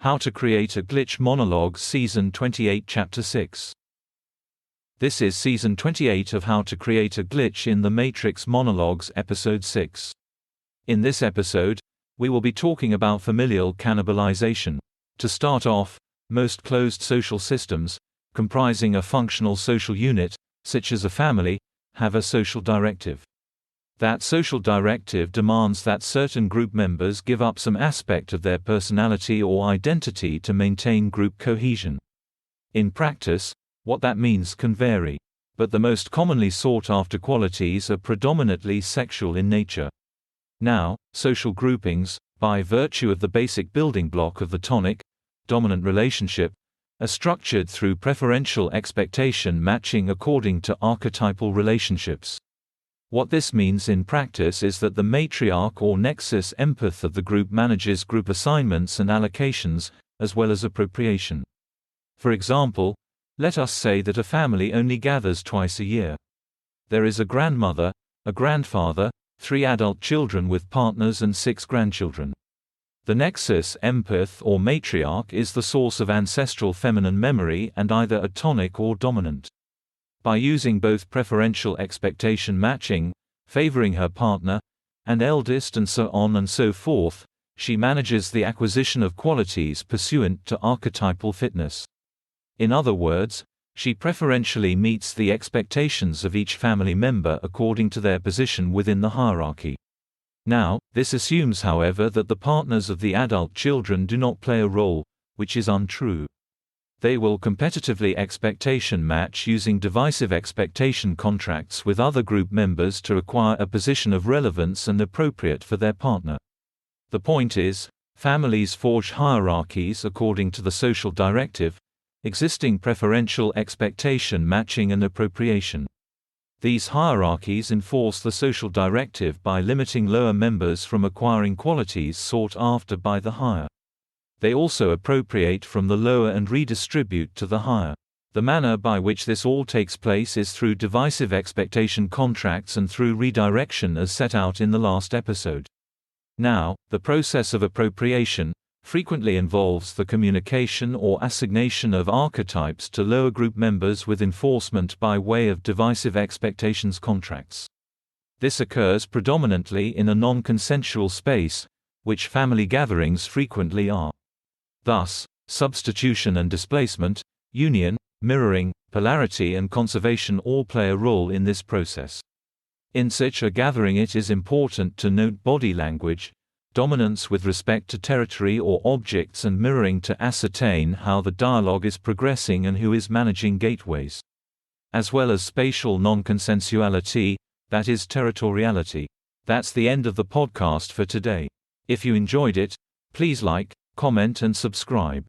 How to Create a Glitch Monologues Season 28 Chapter 6. This is Season 28 of How to Create a Glitch in the Matrix Monologues Episode 6. In this episode, we will be talking about familial cannibalization. To start off, most closed social systems, comprising a functional social unit, such as a family, have a social directive. That social directive demands that certain group members give up some aspect of their personality or identity to maintain group cohesion. In practice, what that means can vary, but the most commonly sought-after qualities are predominantly sexual in nature. Now, social groupings, by virtue of the basic building block of the tonic-dominant relationship, are structured through preferential expectation matching according to archetypal relationships. What this means in practice is that the matriarch or nexus empath of the group manages group assignments and allocations, as well as appropriation. For example, let us say that a family only gathers twice a year. There is a grandmother, a grandfather, 3 adult children with partners and 6 grandchildren. The nexus empath or matriarch is the source of ancestral feminine memory and either a tonic or dominant. By using both preferential expectation matching, favoring her partner, and eldest and so on and so forth, she manages the acquisition of qualities pursuant to archetypal fitness. In other words, she preferentially meets the expectations of each family member according to their position within the hierarchy. Now, this assumes, however, that the partners of the adult children do not play a role, which is untrue. They will competitively expectation match using divisive expectation contracts with other group members to acquire a position of relevance and appropriate for their partner. The point is, families forge hierarchies according to the social directive, existing preferential expectation matching and appropriation. These hierarchies enforce the social directive by limiting lower members from acquiring qualities sought after by the higher. They also appropriate from the lower and redistribute to the higher. The manner by which this all takes place is through divisive expectation contracts and through redirection as set out in the last episode. Now, the process of appropriation frequently involves the communication or assignation of archetypes to lower group members with enforcement by way of divisive expectations contracts. This occurs predominantly in a non-consensual space, which family gatherings frequently are. Thus, substitution and displacement, union, mirroring, polarity and conservation all play a role in this process. In such a gathering it is important to note body language, dominance with respect to territory or objects and mirroring to ascertain how the dialogue is progressing and who is managing gateways. As well as spatial non-consensuality, that is territoriality. That's the end of the podcast for today. If you enjoyed it, please like, comment and subscribe.